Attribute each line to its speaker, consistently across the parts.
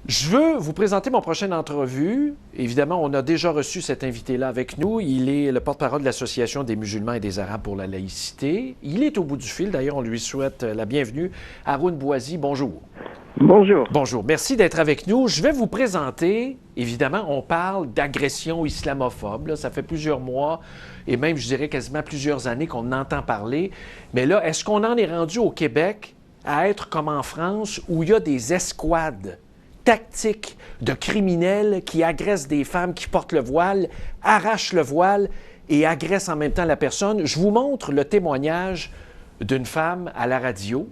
Speaker 1: Je veux vous présenter mon prochaine entrevue. Évidemment, on a déjà reçu cet invité-là avec nous. Il est le porte-parole de l'Association des musulmans et des Arabes pour la laïcité. Il est au bout du fil. D'ailleurs, on lui souhaite la bienvenue. Haroun Bouazi, bonjour.
Speaker 2: Bonjour.
Speaker 1: Bonjour. Merci d'être avec nous. Je vais vous présenter, évidemment, on parle d'agression islamophobe. Là, ça fait plusieurs mois et même, je dirais, quasiment plusieurs années qu'on entend parler. Mais là, est-ce qu'on en est rendu au Québec à être comme en France où il y a des escouades tactiques de criminels qui agressent des femmes qui portent le voile, arrachent le voile et agressent en même temps la personne? Je vous montre le témoignage d'une femme à la radio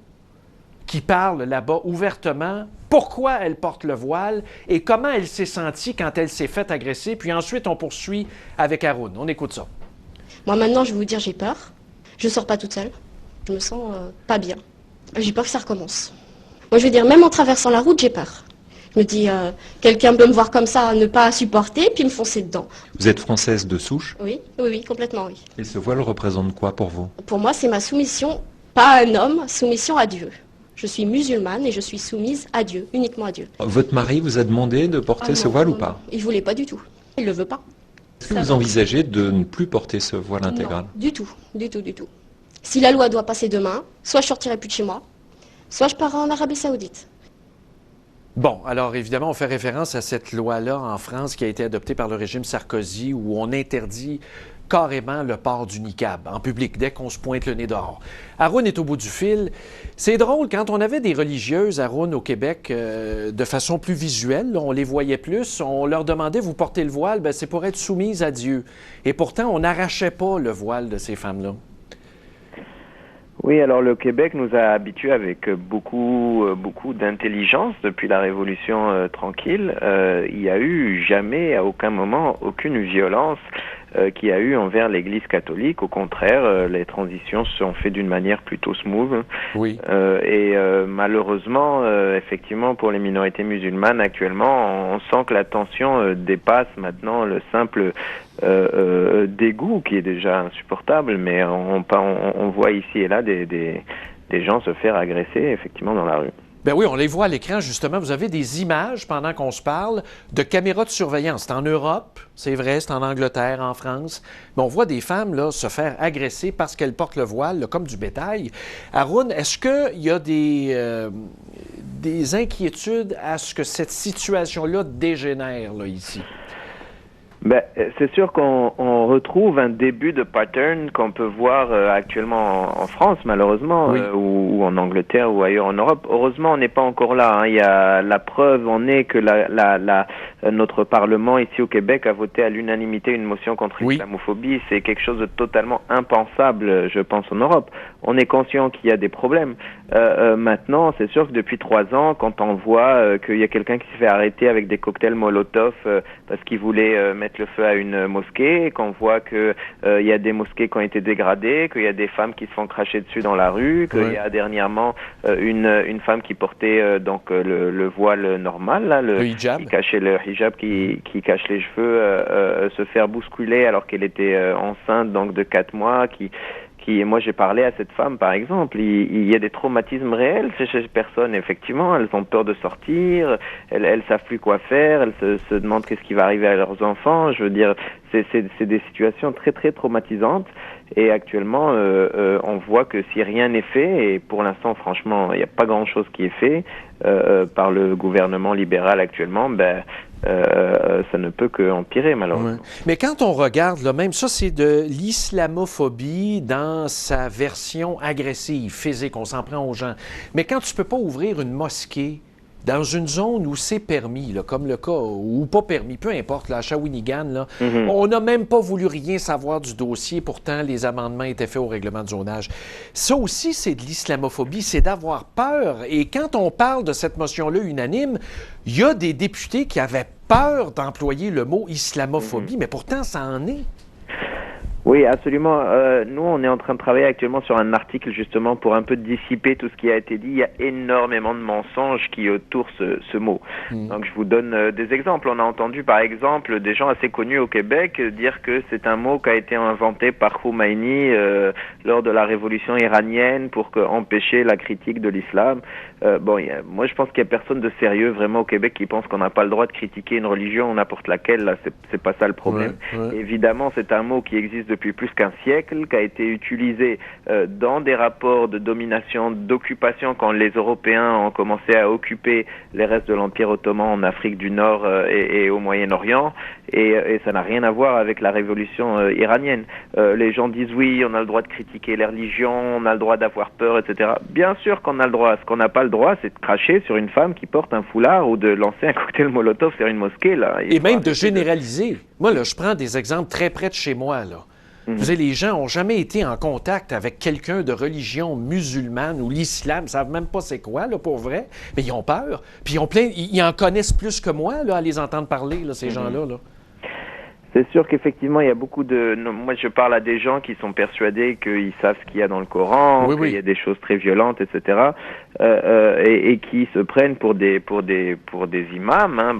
Speaker 1: qui parle là-bas ouvertement pourquoi elle porte le voile et comment elle s'est sentie quand elle s'est faite agresser. Puis ensuite, on poursuit avec Haroun. On écoute ça.
Speaker 3: Moi, maintenant, je vais vous dire, j'ai peur. Je sors pas toute seule. Je me sens pas bien. J'ai peur que ça recommence. Moi, je veux dire, même en traversant la route, j'ai peur. Je me dis, quelqu'un peut me voir comme ça, ne pas supporter, puis me foncer dedans.
Speaker 4: Vous êtes française de souche?
Speaker 3: Oui, oui, oui, complètement, oui.
Speaker 4: Et ce voile représente quoi pour vous?
Speaker 3: Pour moi, c'est ma soumission, pas à un homme, soumission à Dieu. Je suis musulmane et je suis soumise à Dieu, uniquement à Dieu.
Speaker 4: Votre mari vous a demandé de porter ce voile ou pas?
Speaker 3: Il voulait pas du tout. Il le veut pas.
Speaker 4: Est-ce que vous envisagez de ne plus porter ce voile intégral?
Speaker 3: Non, du tout, du tout, du tout. Si la loi doit passer demain, soit je sortirai plus de chez moi, soit je pars en Arabie Saoudite.
Speaker 1: Bon, alors évidemment, on fait référence à cette loi-là en France qui a été adoptée par le régime Sarkozy où on interdit carrément le port du niqab en public dès qu'on se pointe le nez dehors. Haroun est au bout du fil. C'est drôle, quand on avait des religieuses, Haroun, au Québec, de façon plus visuelle, là, on les voyait plus, on leur demandait, vous portez le voile, ben, c'est pour être soumise à Dieu. Et pourtant, on n'arrachait pas le voile de ces femmes-là.
Speaker 2: Oui, alors le Québec nous a habitués avec beaucoup d'intelligence depuis la Révolution tranquille. Il n'y a eu jamais, à aucun moment, aucune violence qu'il y a eu envers l'Église catholique. Au contraire, les transitions se sont faites d'une manière plutôt smooth.
Speaker 1: Oui.
Speaker 2: Malheureusement, effectivement, pour les minorités musulmanes actuellement, on sent que la tension dépasse maintenant le simple dégoût qui est déjà insupportable, mais on voit ici et là des gens se faire agresser effectivement dans la rue.
Speaker 1: Ben oui, on les voit à l'écran, justement. Vous avez des images, pendant qu'on se parle, de caméras de surveillance. C'est en Europe, c'est vrai, c'est en Angleterre, en France. Mais on voit des femmes là, se faire agresser parce qu'elles portent le voile, là, comme du bétail. Haroun, est-ce qu'il y a des inquiétudes à ce que cette situation-là dégénère là, ici?
Speaker 2: Ben, c'est sûr qu'on retrouve un début de pattern qu'on peut voir actuellement en France, malheureusement,
Speaker 1: oui.
Speaker 2: Ou en Angleterre ou ailleurs en Europe. Heureusement, on n'est pas encore là. Hein. Il y a la preuve en est que notre Parlement ici au Québec a voté à l'unanimité une motion contre l'islamophobie. C'est quelque chose de totalement impensable, je pense, en Europe. On est conscient qu'il y a des problèmes. Maintenant, c'est sûr que depuis 3 ans, quand on voit qu'il y a quelqu'un qui se fait arrêter avec des cocktails Molotov parce qu'il voulait mettre le feu à une mosquée, qu'on voit que il y a des mosquées qui ont été dégradées, qu'il y a des femmes qui se font cracher dessus dans la rue, qu'il y a dernièrement une femme qui portait le voile normal, là, le hijab. Qui cachait le hijab, qui cache les cheveux, se faire bousculer alors qu'elle était enceinte donc de 4 mois, moi j'ai parlé à cette femme par exemple, il y a des traumatismes réels chez ces personnes, effectivement, elles ont peur de sortir, elles savent plus quoi faire, elles se demandent qu'est-ce qui va arriver à leurs enfants, je veux dire, c'est des situations très très traumatisantes et actuellement on voit que si rien n'est fait, et pour l'instant franchement il n'y a pas grand chose qui est fait par le gouvernement libéral actuellement, ça ne peut qu'empirer, malheureusement.
Speaker 1: Ouais. Mais quand on regarde, là, même ça, c'est de l'islamophobie dans sa version agressive, physique, on s'en prend aux gens. Mais quand tu ne peux pas ouvrir une mosquée dans une zone où c'est permis, là, comme le cas, ou pas permis, peu importe, là, à Shawinigan, là, on n'a même pas voulu rien savoir du dossier, pourtant les amendements étaient faits au règlement de zonage. Ça aussi, c'est de l'islamophobie, c'est d'avoir peur. Et quand on parle de cette motion-là unanime, il y a des députés qui avaient peur d'employer le mot islamophobie, mais pourtant, ça en est.
Speaker 2: Oui, absolument. Nous, on est en train de travailler actuellement sur un article justement pour un peu dissiper tout ce qui a été dit. Il y a énormément de mensonges qui entourent ce mot. Donc, je vous donne des exemples. On a entendu, par exemple, des gens assez connus au Québec dire que c'est un mot qui a été inventé par Khomeini lors de la révolution iranienne pour empêcher la critique de l'islam. Moi, je pense qu'il y a personne de sérieux vraiment au Québec qui pense qu'on n'a pas le droit de critiquer une religion, n'importe laquelle. Là, c'est pas ça le problème. Ouais. Évidemment, c'est un mot qui existe depuis plus qu'un siècle, qui a été utilisé dans des rapports de domination, d'occupation quand les Européens ont commencé à occuper les restes de l'Empire ottoman en Afrique du Nord et au Moyen-Orient, et ça n'a rien à voir avec la révolution iranienne. Les gens disent oui, on a le droit de critiquer les religions, on a le droit d'avoir peur, etc. Bien sûr qu'on a le droit. Ce qu'on n'a pas le droit, c'est de cracher sur une femme qui porte un foulard ou de lancer un cocktail Molotov sur une mosquée. Là.
Speaker 1: Et même de généraliser. Moi, là, je prends des exemples très près de chez moi, là. Vous savez, les gens n'ont jamais été en contact avec quelqu'un de religion musulmane ou l'islam, ils ne savent même pas c'est quoi, là, pour vrai, mais ils ont peur. Puis ils en connaissent plus que moi, là, à les entendre parler, là, ces gens-là, là.
Speaker 2: C'est sûr qu'effectivement, il y a beaucoup de... Moi, je parle à des gens qui sont persuadés qu'ils savent ce qu'il y a dans le Coran, qu'il y a des choses très violentes, etc., et qui se prennent pour des imams. Hein.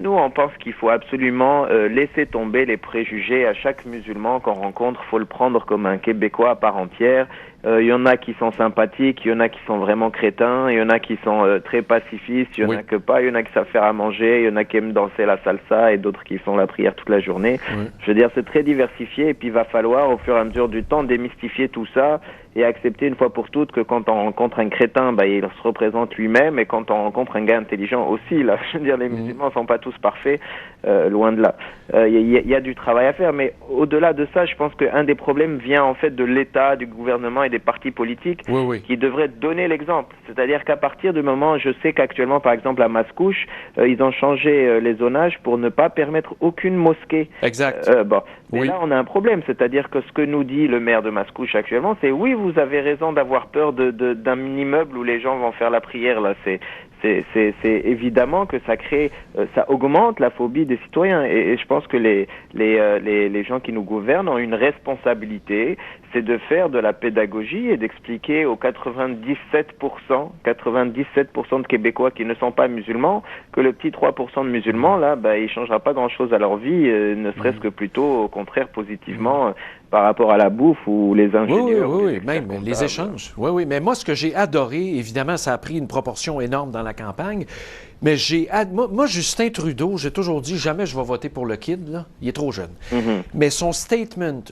Speaker 2: Nous, on pense qu'il faut absolument laisser tomber les préjugés à chaque musulman qu'on rencontre. Il faut le prendre comme un Québécois à part entière. Il y en a qui sont sympathiques, il y en a qui sont vraiment crétins, il y en a qui sont très pacifistes, il y en a que pas, il y en a qui savent faire à manger, il y en a qui aiment danser la salsa et d'autres qui font la prière toute la journée. Je veux dire, c'est très diversifié et puis il va falloir au fur et à mesure du temps démystifier tout ça et accepter une fois pour toutes que quand on rencontre un crétin, il se représente lui-même, et quand on rencontre un gars intelligent aussi, là, je veux dire, les musulmans sont pas tous parfaits, loin de là. Il y a du travail à faire, mais au-delà de ça, je pense qu'un des problèmes vient en fait de l'État, du gouvernement et des partis politiques qui devraient donner l'exemple. C'est-à-dire qu'à partir du moment, je sais qu'actuellement, par exemple, à Mascouche, ils ont changé les zonages pour ne pas permettre aucune mosquée.
Speaker 1: Exact.
Speaker 2: Mais là, on a un problème, c'est-à-dire que ce que nous dit le maire de Mascouche actuellement, c'est oui, vous avez raison d'avoir peur d'un immeuble où les gens vont faire la prière. Là, c'est évidemment que ça crée, ça augmente la phobie des citoyens. Et je pense que les gens qui nous gouvernent ont une responsabilité, c'est de faire de la pédagogie et d'expliquer aux 97% de Québécois qui ne sont pas musulmans que le petit 3% de musulmans, là, il changera pas grand-chose à leur vie, ne serait-ce que plutôt, au contraire, positivement, par rapport à la bouffe ou les ingénieurs.
Speaker 1: Oui, même les échanges. Oui, mais moi, ce que j'ai adoré, évidemment, ça a pris une proportion énorme dans la campagne, mais moi, Justin Trudeau, j'ai toujours dit, jamais je vais voter pour le kid, là. Il est trop jeune. Mais son statement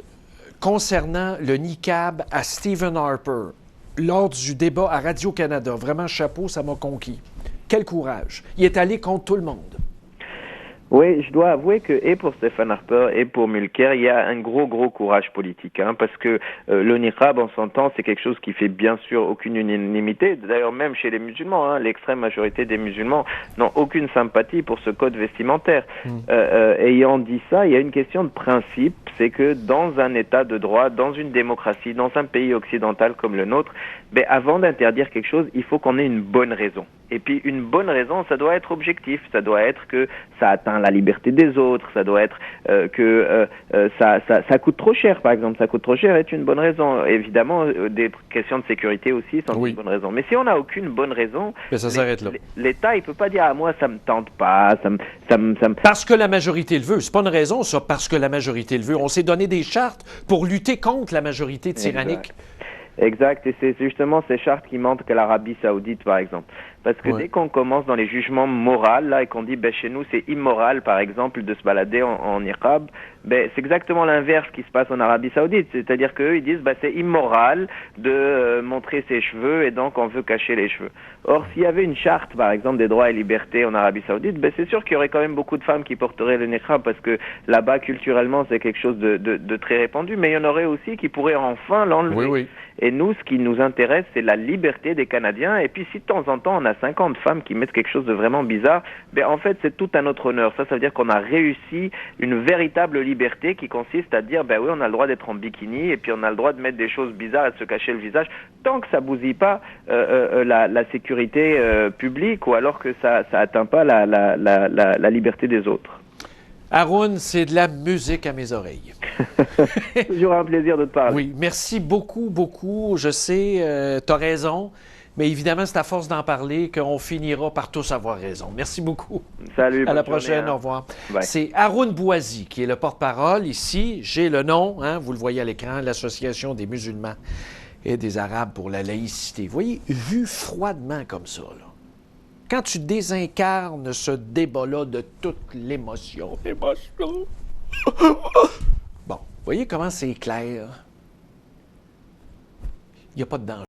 Speaker 1: concernant le niqab à Stephen Harper, lors du débat à Radio-Canada, vraiment chapeau, ça m'a conquis. Quel courage. Il est allé contre tout le monde.
Speaker 2: Oui, je dois avouer que, et pour Stephen Harper et pour Mulcair, il y a un gros courage politique, hein, parce que le niqab, on s'entend, c'est quelque chose qui fait bien sûr aucune unanimité. D'ailleurs, même chez les musulmans, hein, l'extrême majorité des musulmans n'ont aucune sympathie pour ce code vestimentaire. Ayant dit ça, il y a une question de principe, c'est que dans un état de droit, dans une démocratie, dans un pays occidental comme le nôtre, avant d'interdire quelque chose, il faut qu'on ait une bonne raison. Et puis une bonne raison, ça doit être objectif, ça doit être que ça atteint la liberté des autres, ça doit être que ça coûte trop cher, par exemple. Ça coûte trop cher est une bonne raison. Évidemment, des questions de sécurité aussi sont une bonne raison. Mais si on n'a aucune bonne raison,
Speaker 1: ça s'arrête là.
Speaker 2: L'État, il peut pas dire moi ça me tente pas, ça me...
Speaker 1: Parce que la majorité le veut. C'est pas une raison, ça, parce que la majorité le veut. On s'est donné des chartes pour lutter contre la majorité tyrannique.
Speaker 2: Exact, et c'est justement ces chartes qui manquent à l'Arabie Saoudite, par exemple. Parce que dès qu'on commence dans les jugements moraux, là, et qu'on dit, chez nous, c'est immoral, par exemple, de se balader en niqab, c'est exactement l'inverse qui se passe en Arabie Saoudite. C'est-à-dire qu'eux, ils disent, c'est immoral de montrer ses cheveux, et donc on veut cacher les cheveux. Or, s'il y avait une charte, par exemple, des droits et libertés en Arabie Saoudite, c'est sûr qu'il y aurait quand même beaucoup de femmes qui porteraient le niqab, parce que là-bas, culturellement, c'est quelque chose de très répandu, mais il y en aurait aussi qui pourraient enfin l'enlever. Et nous, ce qui nous intéresse, c'est la liberté des Canadiens. Et puis, si de temps en temps, on a 50 femmes qui mettent quelque chose de vraiment bizarre, en fait, c'est tout à notre honneur. Ça veut dire qu'on a réussi une véritable liberté qui consiste à dire, oui, on a le droit d'être en bikini, et puis on a le droit de mettre des choses bizarres et de se cacher le visage, tant que ça bousille pas la sécurité publique, ou alors que ça atteint pas la liberté des autres.
Speaker 1: Haroun, c'est de la musique à mes oreilles.
Speaker 2: Toujours un plaisir de te parler.
Speaker 1: Oui, merci beaucoup, beaucoup. Je sais, tu as raison, mais évidemment, c'est à force d'en parler qu'on finira par tous avoir raison. Merci beaucoup.
Speaker 2: Salut.
Speaker 1: À la prochaine, au revoir.
Speaker 2: Bye.
Speaker 1: C'est Haroun Bouazi qui est le porte-parole ici. J'ai le nom, vous le voyez à l'écran, l'Association des musulmans et des Arabes pour la laïcité. Vous voyez, vu froidement comme ça, là. Quand tu désincarnes ce débat-là de toute l'émotion. Bon, voyez comment c'est clair? Il n'y a pas de danger.